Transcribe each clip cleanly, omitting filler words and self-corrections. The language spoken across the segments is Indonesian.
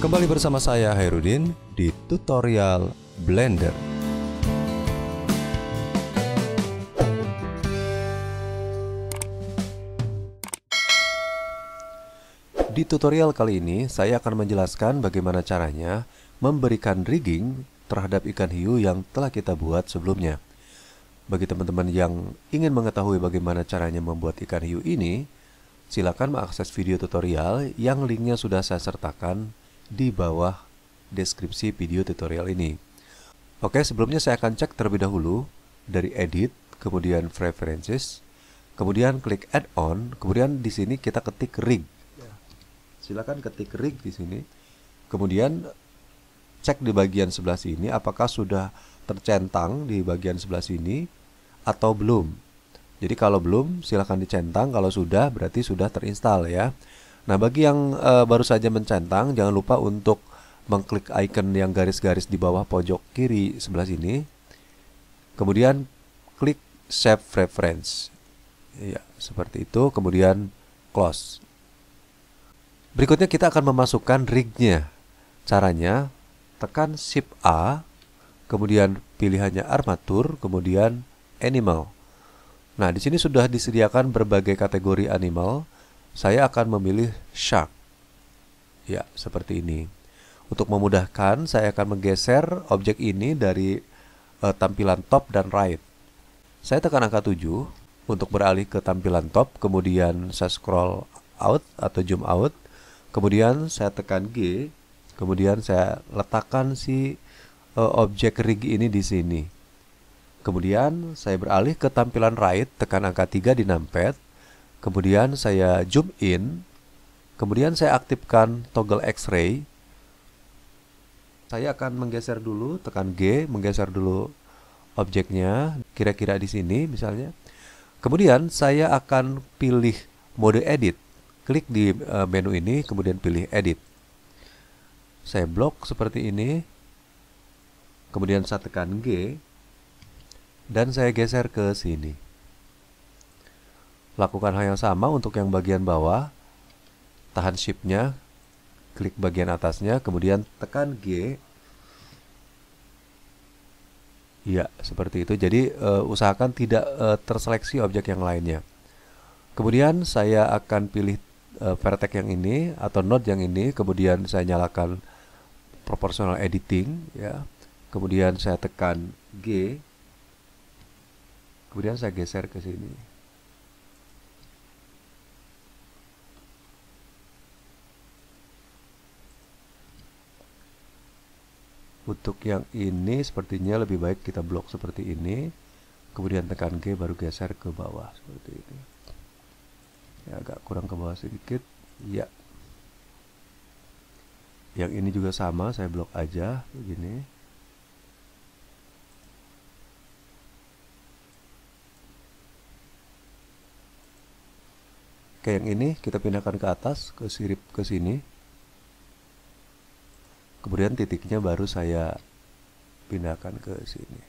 Kembali bersama saya Hairudin di tutorial Blender. Di tutorial kali ini saya akan menjelaskan bagaimana caranya memberikan rigging terhadap ikan hiu yang telah kita buat sebelumnya. Bagi teman-teman yang ingin mengetahui bagaimana caranya membuat ikan hiu ini, silakan mengakses video tutorial yang linknya sudah saya sertakan di bawah deskripsi video tutorial ini. Oke, sebelumnya saya akan cek terlebih dahulu dari Edit, kemudian Preferences, kemudian klik Add-on, kemudian di sini kita ketik Rig. Silakan ketik Rig di sini. Kemudian cek di bagian sebelah sini apakah sudah tercentang di bagian sebelah sini atau belum. Jadi kalau belum silakan dicentang, kalau sudah berarti sudah terinstall ya. Nah, bagi yang baru saja mencentang, jangan lupa untuk mengklik icon yang garis-garis di bawah pojok kiri sebelah sini. Kemudian klik Save Preference. Ya, seperti itu, kemudian close. Berikutnya kita akan memasukkan rignya. Caranya tekan Shift A, kemudian pilihannya armatur, kemudian animal. Nah, di sini sudah disediakan berbagai kategori animal. Saya akan memilih shark. Ya, seperti ini. Untuk memudahkan, saya akan menggeser objek ini dari tampilan top dan right. Saya tekan angka 7 untuk beralih ke tampilan top, kemudian saya scroll out atau zoom out. Kemudian saya tekan G, kemudian saya letakkan si objek rig ini di sini. Kemudian saya beralih ke tampilan right, tekan angka 3 di numpad. Kemudian saya zoom in. Kemudian saya aktifkan toggle X-ray. Saya akan menggeser dulu, tekan G, menggeser dulu objeknya, kira-kira di sini misalnya. Kemudian saya akan pilih mode edit. Klik di menu ini, kemudian pilih Edit. Saya blok seperti ini. Kemudian saya tekan G. Dan saya geser ke sini. Lakukan hal yang sama untuk yang bagian bawah. Tahan Shift-nya. Klik bagian atasnya, kemudian tekan G. Ya, seperti itu. Jadi usahakan tidak terseleksi objek yang lainnya. Kemudian saya akan pilih vertex yang ini atau node yang ini, kemudian saya nyalakan proportional editing ya. Kemudian saya tekan G. Kemudian saya geser ke sini. Untuk yang ini sepertinya lebih baik kita blok seperti ini. Kemudian tekan G baru geser ke bawah seperti ini. Ya, agak kurang ke bawah sedikit. Ya. Yang ini juga sama, saya blok aja begini. Oke, yang ini kita pindahkan ke atas, ke sirip ke sini. Kemudian titiknya baru saya pindahkan ke sini.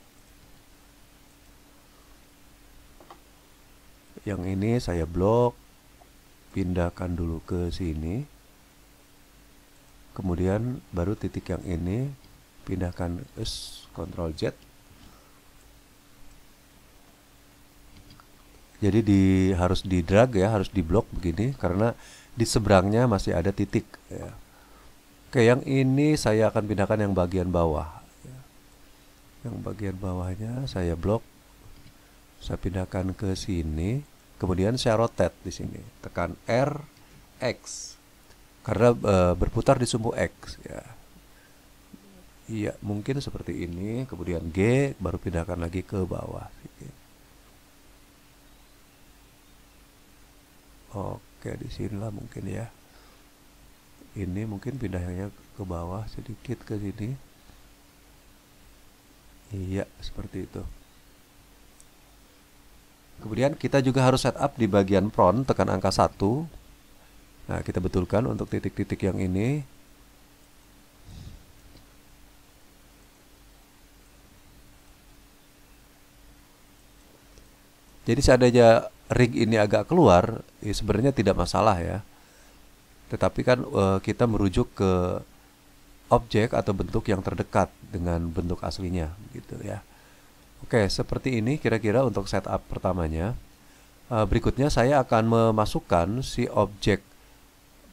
Yang ini saya blok, pindahkan dulu ke sini. Kemudian baru titik yang ini pindahkan Ctrl Z. Jadi harus di drag ya, harus di blok begini karena di seberangnya masih ada titik ya. Oke, yang ini saya akan pindahkan yang bagian bawah. Yang bagian bawahnya saya blok. Saya pindahkan ke sini. Kemudian saya rotate di sini. Tekan R, X. Karena berputar di sumbu X ya. Iya, mungkin seperti ini. Kemudian G, baru pindahkan lagi ke bawah. Oke, disinilah mungkin ya. Ini mungkin pindahnya ke bawah sedikit ke sini. Iya, seperti itu. Kemudian kita juga harus setup di bagian front, tekan angka 1. Nah, kita betulkan untuk titik-titik yang ini. Jadi seandainya rig ini agak keluar, ya sebenarnya tidak masalah ya. Tetapi kan kita merujuk ke objek atau bentuk yang terdekat dengan bentuk aslinya gitu ya. Oke, seperti ini kira-kira untuk setup pertamanya. Berikutnya saya akan memasukkan si objek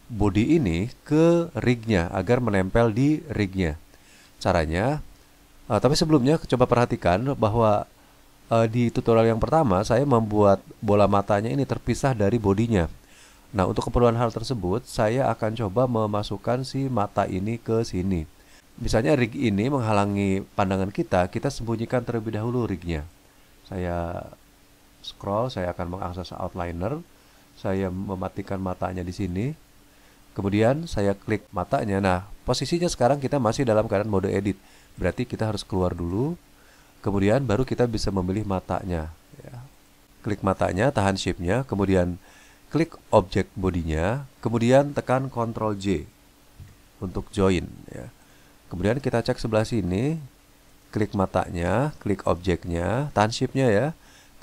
body ini ke rignya agar menempel di rignya. Caranya, tapi sebelumnya coba perhatikan bahwa di tutorial yang pertama saya membuat bola matanya ini terpisah dari bodinya. Nah, untuk keperluan hal tersebut, saya akan coba memasukkan si mata ini ke sini. Misalnya rig ini menghalangi pandangan kita, kita sembunyikan terlebih dahulu rignya. Saya scroll, saya akan mengakses outliner, saya mematikan matanya di sini. Kemudian saya klik matanya. Nah, posisinya sekarang kita masih dalam keadaan mode edit. Berarti kita harus keluar dulu. Kemudian baru kita bisa memilih matanya. Ya. Klik matanya, tahan shift-nya. Kemudian klik objek bodinya. Kemudian tekan Ctrl J untuk join. Ya. Kemudian kita cek sebelah sini. Klik matanya, klik objeknya, tahan shift-nya ya.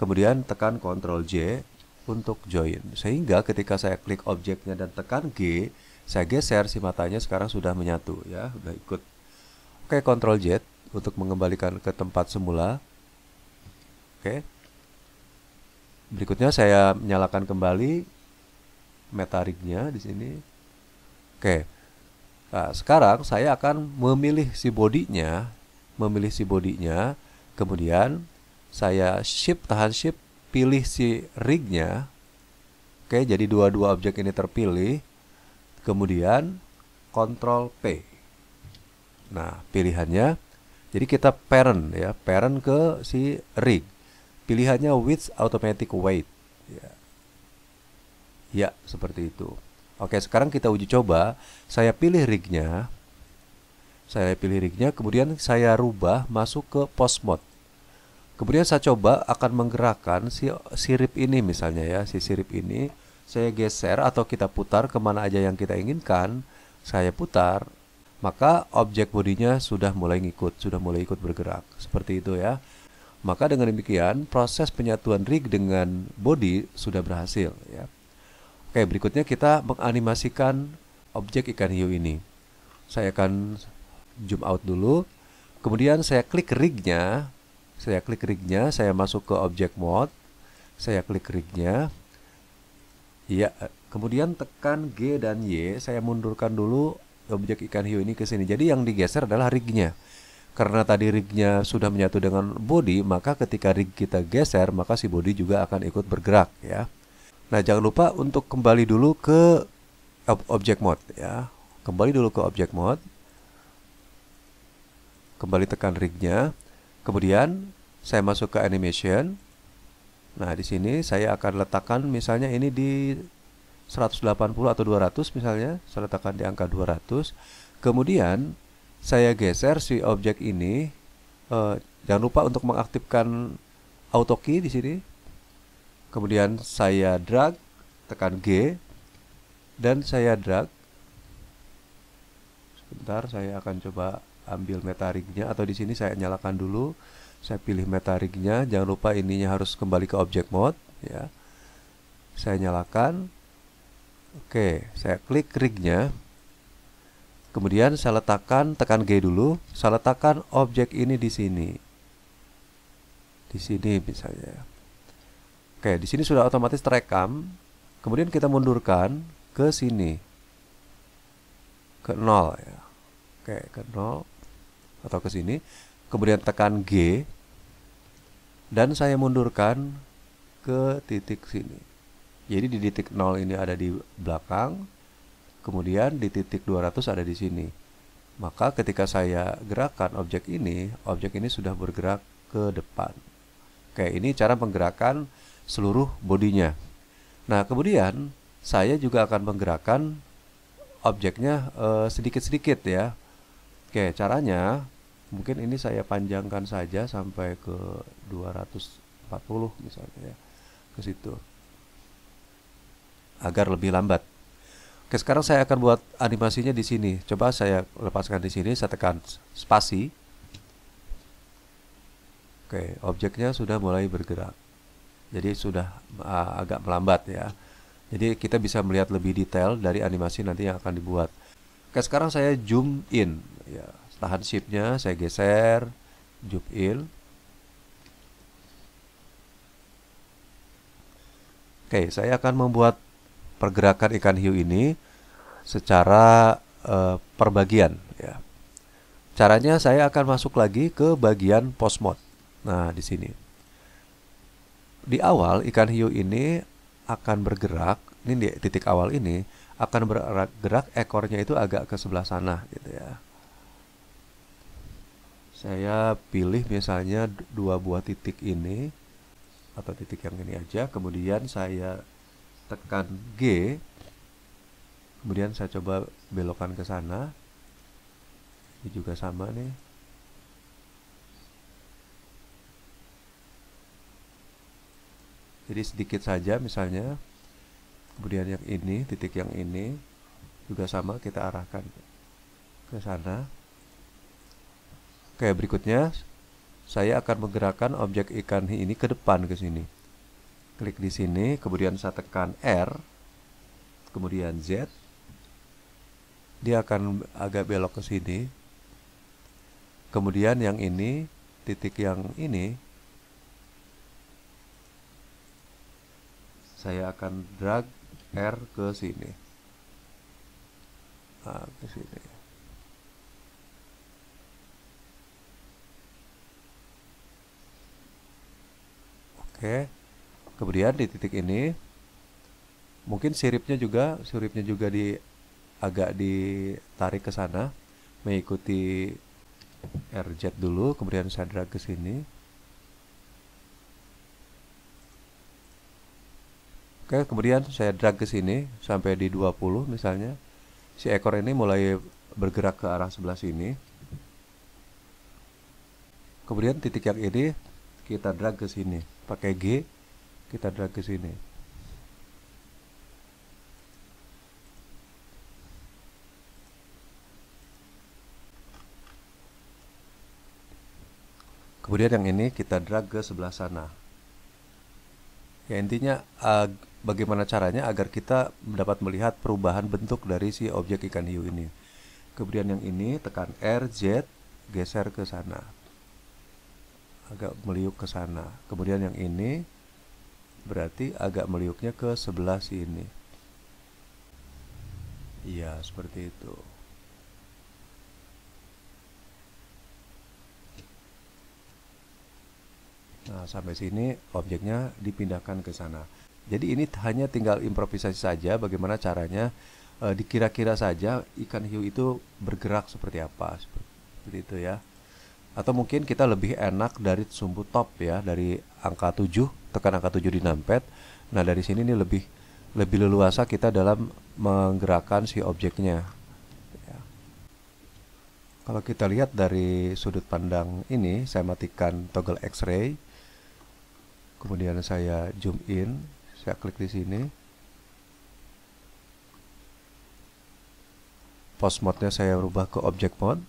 Kemudian tekan Ctrl J untuk join. Sehingga ketika saya klik objeknya dan tekan G, saya geser si matanya sekarang sudah menyatu ya, sudah ikut. Oke, Ctrl Z untuk mengembalikan ke tempat semula. Oke. Berikutnya saya menyalakan kembali meta rignya di sini. Oke. Nah, sekarang saya akan memilih si bodinya, kemudian saya tahan shift, pilih si rignya. Oke, jadi dua-dua objek ini terpilih. Kemudian Ctrl P. Nah, pilihannya, jadi kita parent ya, parent ke si rig. Pilihannya with automatic weight. Ya, seperti itu. Oke, sekarang kita uji coba. Saya pilih rignya, kemudian saya rubah masuk ke post mode. Kemudian saya coba akan menggerakkan si sirip ini misalnya ya, si sirip ini. Saya geser atau kita putar kemana aja yang kita inginkan. Saya putar, maka objek bodinya sudah mulai ikut bergerak. Seperti itu ya. Maka dengan demikian proses penyatuan rig dengan body sudah berhasil ya. Oke, berikutnya kita menganimasikan objek ikan hiu ini. Saya akan zoom out dulu. Kemudian saya klik rignya, saya masuk ke object mode. Saya klik rignya. Ya, kemudian tekan G dan Y, saya mundurkan dulu objek ikan hiu ini ke sini. Jadi yang digeser adalah rignya. Karena tadi rignya sudah menyatu dengan body, maka ketika rig kita geser, maka si body juga akan ikut bergerak ya. Nah, jangan lupa untuk kembali dulu ke object mode ya. Kembali dulu ke object mode. Kembali tekan rignya. Kemudian saya masuk ke animation. Nah, di sini saya akan letakkan misalnya ini di 180 atau 200 misalnya. Saya letakkan di angka 200. Kemudian saya geser si objek ini. Jangan lupa untuk mengaktifkan auto key di sini. Kemudian saya drag, tekan G, dan saya drag. Sebentar, saya akan coba ambil meta rignya, atau di sini saya nyalakan dulu. Saya pilih meta rignya, jangan lupa ininya harus kembali ke object mode ya. Saya nyalakan. Oke, saya klik rignya. Kemudian saya letakkan, tekan G dulu, saya letakkan objek ini di sini. Di sini misalnya. Oke, di sini sudah otomatis terekam. Kemudian kita mundurkan ke sini. Ke 0 ya. Oke, ke 0 atau ke sini. Kemudian tekan G dan saya mundurkan ke titik sini. Jadi di titik 0 ini ada di belakang, kemudian di titik 200 ada di sini. Maka ketika saya gerakkan objek ini sudah bergerak ke depan. Oke, ini cara menggerakkan seluruh bodinya. Nah, kemudian saya juga akan menggerakkan objeknya sedikit-sedikit ya. Oke, caranya mungkin ini saya panjangkan saja sampai ke 240 misalnya ya, ke situ agar lebih lambat. Oke, sekarang saya akan buat animasinya di sini. Coba saya lepaskan di sini, saya tekan spasi. Oke, objeknya sudah mulai bergerak. Jadi sudah agak melambat ya. Jadi kita bisa melihat lebih detail dari animasi nanti yang akan dibuat. Oke, sekarang saya zoom in Ya, tahan shift-nya, saya geser, zoom in. Oke, saya akan membuat pergerakan ikan hiu ini secara perbagian ya. Caranya saya akan masuk lagi ke bagian post mode. Nah, di sini. Di awal ikan hiu ini akan bergerak, ini di titik awal ini akan bergerak ekornya itu agak ke sebelah sana gitu ya. Saya pilih misalnya dua buah titik ini atau titik yang ini aja, kemudian saya tekan G, kemudian saya coba belokkan ke sana. Ini juga sama nih. Jadi sedikit saja misalnya. Kemudian yang ini, titik yang ini juga sama, kita arahkan ke sana. Oke, berikutnya saya akan menggerakkan objek ikan ini ke depan ke sini. Klik di sini, kemudian saya tekan R, kemudian Z. Dia akan agak belok ke sini. Kemudian yang ini, titik yang ini, saya akan drag R ke sini. Nah, ke sini. Oke. Kemudian di titik ini mungkin siripnya juga agak ditarik ke sana mengikuti RZ dulu, kemudian saya drag ke sini. Oke, kemudian saya drag ke sini sampai di 20 misalnya. Si ekor ini mulai bergerak ke arah sebelah sini. Kemudian titik yang ini kita drag ke sini. Pakai G, kita drag ke sini. Kemudian yang ini kita drag ke sebelah sana. Ya intinya bagaimana caranya agar kita dapat melihat perubahan bentuk dari si objek ikan hiu ini. Kemudian yang ini tekan R, Z, geser ke sana. Agak meliuk ke sana. Kemudian yang ini berarti agak meliuknya ke sebelah sini. Iya, seperti itu. Nah, sampai sini objeknya dipindahkan ke sana. Jadi ini hanya tinggal improvisasi saja bagaimana caranya dikira-kira saja ikan hiu itu bergerak seperti apa. Seperti itu ya. Atau mungkin kita lebih enak dari sumbu top ya, dari angka 7, tekan angka 7 di numpad. Nah, dari sini ini lebih leluasa kita dalam menggerakkan si objeknya. Ya. Kalau kita lihat dari sudut pandang ini, saya matikan toggle X-ray. Kemudian saya zoom in, saya klik di sini. Post mode-nya saya rubah ke object mode.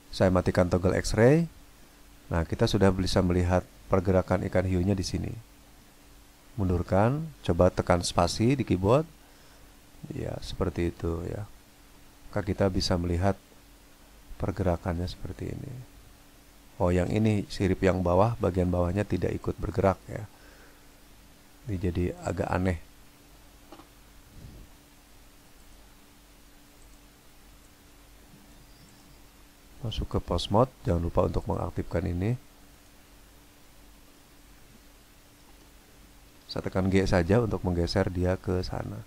Saya matikan toggle X-ray. Nah, kita sudah bisa melihat pergerakan ikan hiunya di sini. Mundurkan, coba tekan spasi di keyboard. Ya, seperti itu ya. Maka kita bisa melihat pergerakannya seperti ini. Oh, yang ini sirip yang bawah, bagian bawahnya tidak ikut bergerak ya. Ini jadi agak aneh. Masuk ke post mode, jangan lupa untuk mengaktifkan ini. Saya tekan G saja untuk menggeser dia ke sana.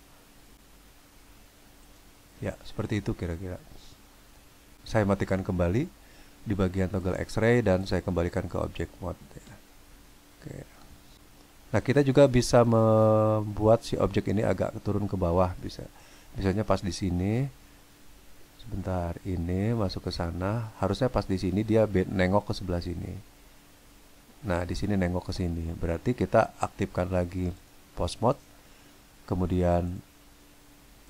Ya, seperti itu kira-kira. Saya matikan kembali di bagian toggle X-ray dan saya kembalikan ke object mode. Oke. Nah, kita juga bisa membuat si objek ini agak turun ke bawah, bisa. Misalnya pas di sini. Sebentar, ini masuk ke sana. Harusnya pas di sini dia nengok ke sebelah sini. Nah, di sini nengok ke sini. Berarti kita aktifkan lagi post mode. Kemudian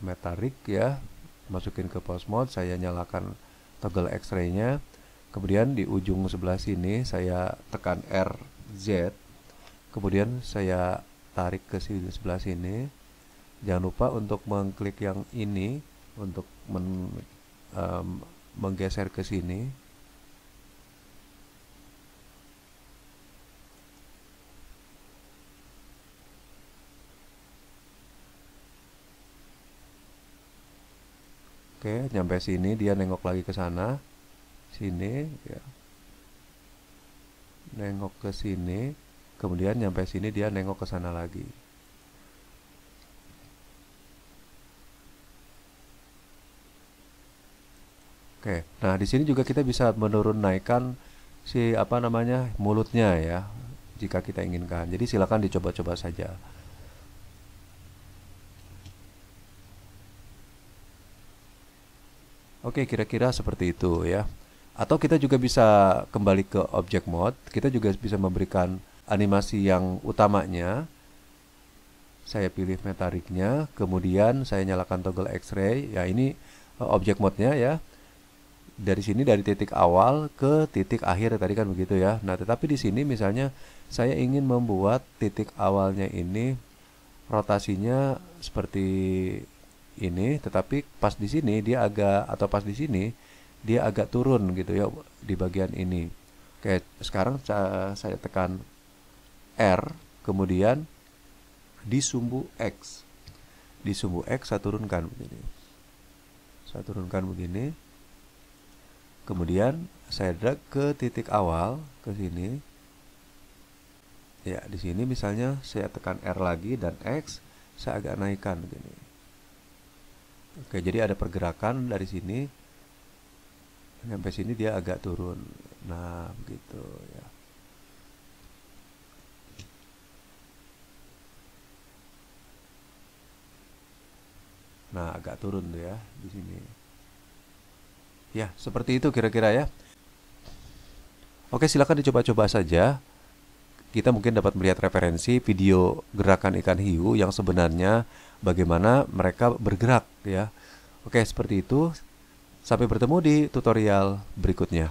metarik ya. Masukin ke post mode, saya nyalakan toggle X-ray-nya. Kemudian di ujung sebelah sini saya tekan R, Z. Kemudian saya tarik ke sini sebelah sini. Jangan lupa untuk mengklik yang ini untuk menggeser ke sini. Oke, nyampe sini dia nengok lagi ke sana, sini, ya. Nengok ke sini, kemudian nyampe sini dia nengok ke sana lagi. Oke, nah di sini juga kita bisa menurun naikkan si apa namanya mulutnya ya, jika kita inginkan. Jadi silakan dicoba-coba saja. Oke, kira-kira seperti itu ya. Atau kita juga bisa kembali ke object mode. Kita juga bisa memberikan animasi yang utamanya. Saya pilih metariknya, kemudian saya nyalakan toggle X-ray. Ya, ini object mode-nya ya. Dari sini dari titik awal ke titik akhir tadi kan begitu ya. Nah, tetapi di sini misalnya saya ingin membuat titik awalnya ini rotasinya seperti ini, tetapi pas di sini dia agak atau pas di sini dia agak turun gitu ya di bagian ini. Oke, sekarang saya tekan R, kemudian di sumbu X. Di sumbu X saya turunkan begini. Saya turunkan begini. Kemudian saya drag ke titik awal ke sini. Ya, di sini misalnya saya tekan R lagi dan X, saya agak naikkan begini. Oke, jadi ada pergerakan dari sini sampai sini dia agak turun. Nah, begitu ya. Nah, agak turun tuh ya di sini. Ya, seperti itu kira-kira ya. Oke, silakan dicoba-coba saja. Kita mungkin dapat melihat referensi video gerakan ikan hiu yang sebenarnya bagaimana mereka bergerak ya. Oke, seperti itu. Sampai bertemu di tutorial berikutnya.